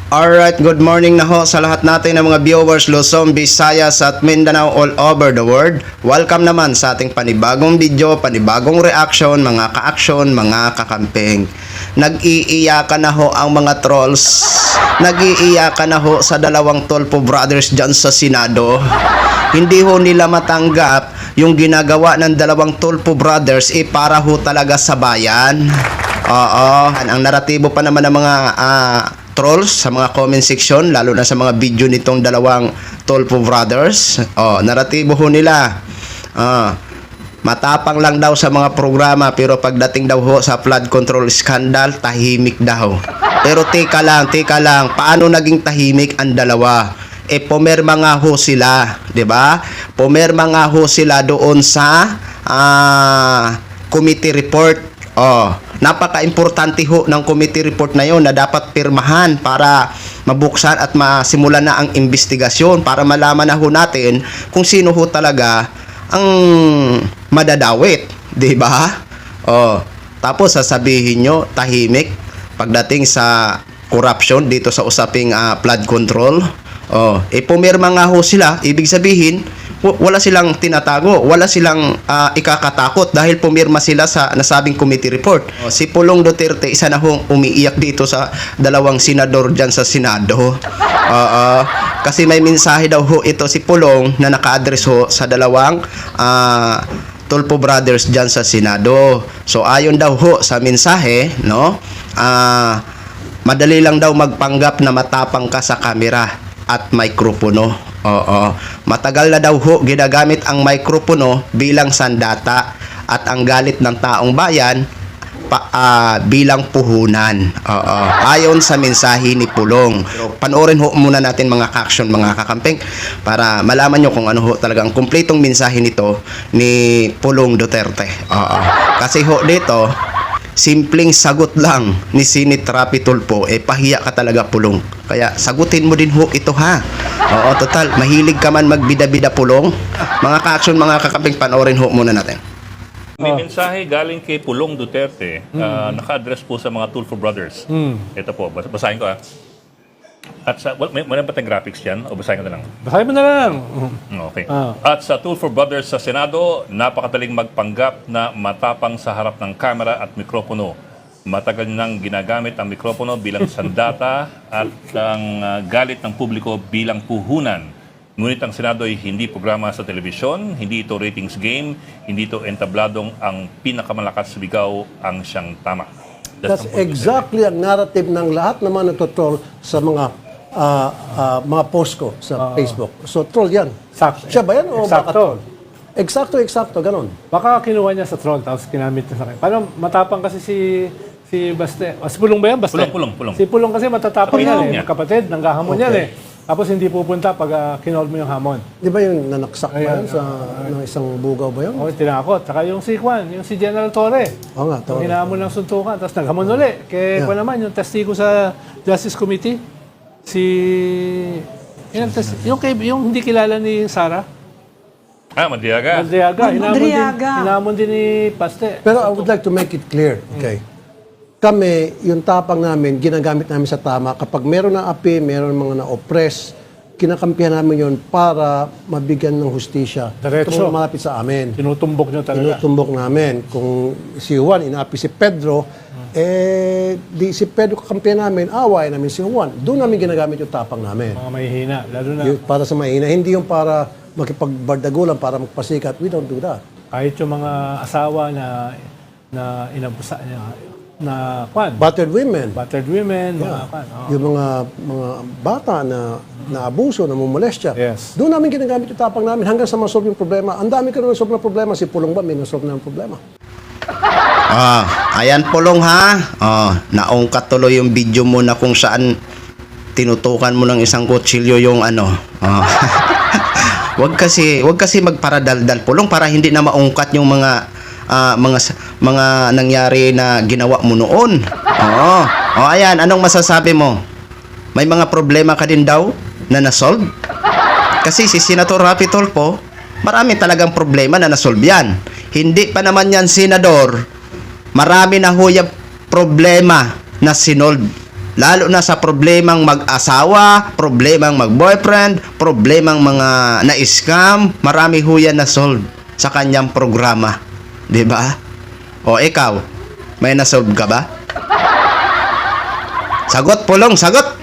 Alright, good morning na ho sa lahat natin ng mga viewers Luzon, Visayas at Mindanao all over the world. Welcome naman sa ating panibagong video, panibagong reaction, mga ka-action, mga kakamping. Nag-iiyakan na ho ang mga trolls. Nag-iiyakan na ho sa dalawang Tulfo brothers dyan sa Senado. Hindi ho nila matanggap yung ginagawa ng dalawang Tulfo brothers para ho talaga sa bayan. Oo, ang naratibo pa naman ng mga trolls sa mga comment section, lalo na sa mga video nitong dalawang Tulfo brothers. Naratibo ho nila. Matapang lang daw sa mga programa, pero pagdating daw ho sa flood control scandal, tahimik daw. Pero teka lang, paano naging tahimik ang dalawa? Pumirma nga ho sila, 'di ba? Pumirma nga ho sila doon sa committee report. Napaka-importante ho ng committee report na yon na dapat pirmahan para mabuksan at masimulan na ang investigasyon para malaman na ho natin kung sino ho talaga ang madadawit, 'di ba? Tapos sasabihin nyo tahimik pagdating sa corruption dito sa usaping flood control. Pumirma nga ho sila, ibig sabihin wala silang tinatago, wala silang ikakatakot dahil pumirma sila sa nasabing committee report. Si Pulong Duterte, isa na hong umiiyak dito sa dalawang senador dyan sa Senado. Kasi may mensahe daw ho ito si Pulong na naka-address ho sa dalawang Tulfo brothers dyan sa Senado. So ayon daw ho sa mensahe, no? Madali lang daw magpanggap na matapang ka sa kamera at mikropono. Matagal na daw ho ginagamit ang mikropono bilang sandata at ang galit ng taong bayan bilang puhunan. Ayon sa mensahe ni Pulong. Panoorin ho muna natin mga action, mga kakamping, para malaman nyo kung ano ho talaga ang kumpletong mensahe nito ni Pulong Duterte. Kasi ho dito, simpleng sagot lang ni Senate Rapi Tulfo, pahiya ka talaga, Pulong. Kaya sagutin mo din ho ito, ha. Total, mahilig ka man magbida-bida, Pulong. Mga ka-action, mga kakamping, panoorin ho muna natin. May mensahe galing kay Pulong Duterte, naka-address po sa mga Tulfo brothers. Ito po, basahin ko At sa, may pa tayong graphics yan, o basahin ko na lang? Basahin mo na lang. Okay. At sa Tulfo brothers sa Senado, napakadaling magpanggap na matapang sa harap ng kamera at mikropono. Matagal nang ginagamit ang mikropono bilang sandata at ang galit ng publiko bilang puhunan. Ngunit ang Senado ay hindi programa sa telebisyon, hindi ito ratings game, hindi ito entabladong ang pinakamalakas bigaw ang siyang tama. That's exactly ang narrative ng lahat naman nagtotroll sa mga post ko sa Facebook. So, troll yan. Sakto. Siya ba yan o baka Eksakto. troll? Eksakto, ganon. Baka kinuha niya sa troll tapos kinamit niya sa kanya. Paano matapang kasi si Baste? Si Pulong ba yan? Baste? Pulong. Si Pulong kasi matatapang Kapatid yan niya. Kapatid, nanggahamon yan Tapos hindi pupunta pag kinol mo yung hamon. Di ba yung nanaksak ba yan ng isang bugaw ba yun? Tinakot. Saka yung si Juan, yung si General Torre. Oo nga, Yung hinahamon ng suntukan. Tapos naghamon ulit. Kaya naman, yung testigo sa Justice Committee, yung hindi kilala ni Sara. Madriaga. Hinamon din ni Paste. Pero I would like to make it clear, okay? Kami, yung tapang namin, ginagamit namin sa tama. Kapag meron na api, meron mga na-oppress, kinakampihan namin yon para mabigyan ng hustisya. Diretso. Kung malapit sa amin. Tinutumbok nyo talaga. Tinutumbok namin. Kung si Juan, inaapi si Pedro, di si Pedro kakampihan namin, away namin si Juan. Doon namin ginagamit yung tapang namin. Mga mahihina. Lalo na Para sa mahina. Hindi yung para makipagbardagulan, para magpasikat. We don't do that. kahit yung mga asawa na inabusa na Battered women. battered women, mga Yung mga bata na naabuso, na mumolestya. Yes. Doon namin ginagamit yung tapang namin hanggang sa masolve yung problema. Ang dami ko na nasolve na problema. Si Pulong ba may nasolve na yung problema? Ayan, Pulong, ha. Naungkat tuloy yung video mo na kung saan tinutukan mo ng isang kutsilyo yung Wag kasi magparadaldal, Pulong, para hindi na maungkat yung mga nangyari na ginawa mo noon. Ayan, anong masasabi mo? May mga problema ka din daw na nasolve? Kasi si Senator Rapi Tulfo, marami talagang problema na nasolve yan. Hindi pa naman yan, Senador. Marami na ho yung problema na sinolve Lalo na sa problemang mag-asawa, problemang mag-boyfriend, problemang mga na-scam, marami ho yan na solve sa kanyang programa. 'Di ba? O ikaw, may na-solve ka ba? Sagot, Pulong, sagot!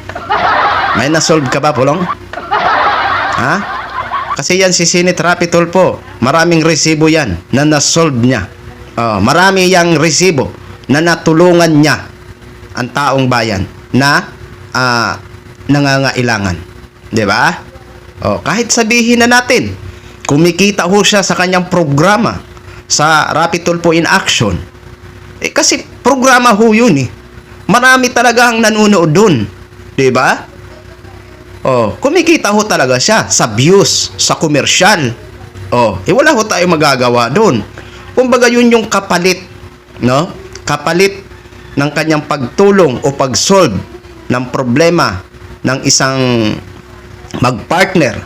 May na-solve ka ba, Pulong? Ha? Kasi yan si Senate Rapi Tulfo. Maraming resibo yan na na-solve niya. Marami yang resibo na natulungan niya ang taong bayan na nangangailangan. 'Di ba? Kahit sabihin na natin, kumikita ho siya sa kanyang programa sa Rapi Tulfo in Action. Kasi programa ho yun eh. Marami talagang nanonood doon. 'Di ba? Kumikita ho talaga siya sa views, sa komersyal. Wala ho tayong magagawa doon. Kumbaga yun yung kapalit, no? Kapalit ng kanyang pagtulong o pag-solve ng problema ng isang mag-partner.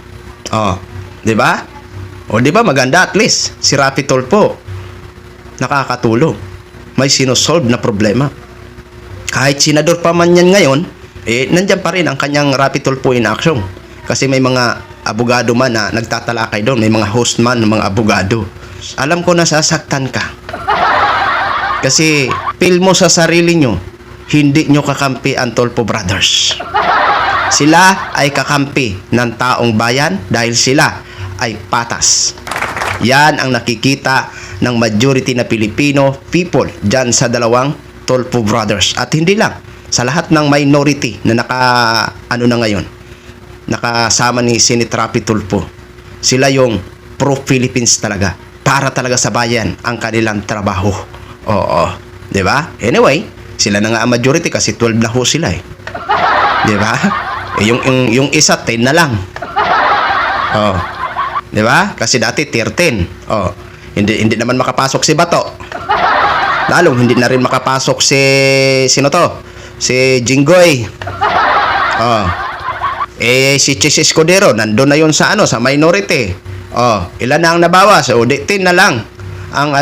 'Di ba? 'Di ba maganda at least si Rapi Tulfo nakakatulong. May sinosolve na problema. Kahit senador pa man yan ngayon, nandiyan pa rin ang kanyang Rapi Tulfo in Action. Kasi may mga abogado man na nagtatalakay doon, may mga host man ng mga abogado. Alam ko na sasaktan ka. Kasi feel mo sa sarili nyo, hindi nyo kakampi ang Tulfo Brothers. Sila ay kakampi ng taong bayan dahil sila ay patas. Yan ang nakikita ng majority na Filipino people dyan sa dalawang Tulfo Brothers. At hindi lang, sa lahat ng minority na ngayon, nakasama ni Senate Rapi Tulfo. Sila yung pro-Philippines talaga. Para talaga sa bayan ang kanilang trabaho. Di ba? Anyway, sila na nga ang majority kasi 12 na ho sila eh. Di ba? Yung isa 10 na lang. Di ba? Kasi dati 13. Hindi naman makapasok si Bato. Lalong hindi na rin makapasok sino to? Si Jinggoy. Si Chis Escudero nandun na yun sa sa minority. Ilan na ang nabawas? 10 na lang ang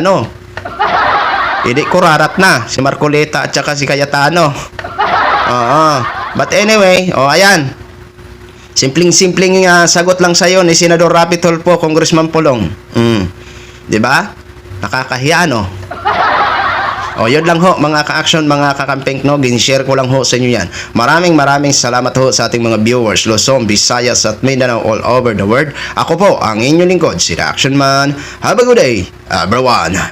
hindi ko rarat na si Marcoleta at saka si Cayetano. But anyway, ayan. Simpleng sagot lang sa'yo ni Senador Rapi Tulfo, Congressman Pulong. 'Di ba? Nakakahiya, no? Yun lang ho, mga ka-action, mga kakamping, no? Gin-share ko lang ho sa inyo yan. Maraming salamat ho sa ating mga viewers, Luzon, Visayas, at Mindanao all over the world. Ako po, ang inyong lingkod, si The Action Man. Have a good day, everyone.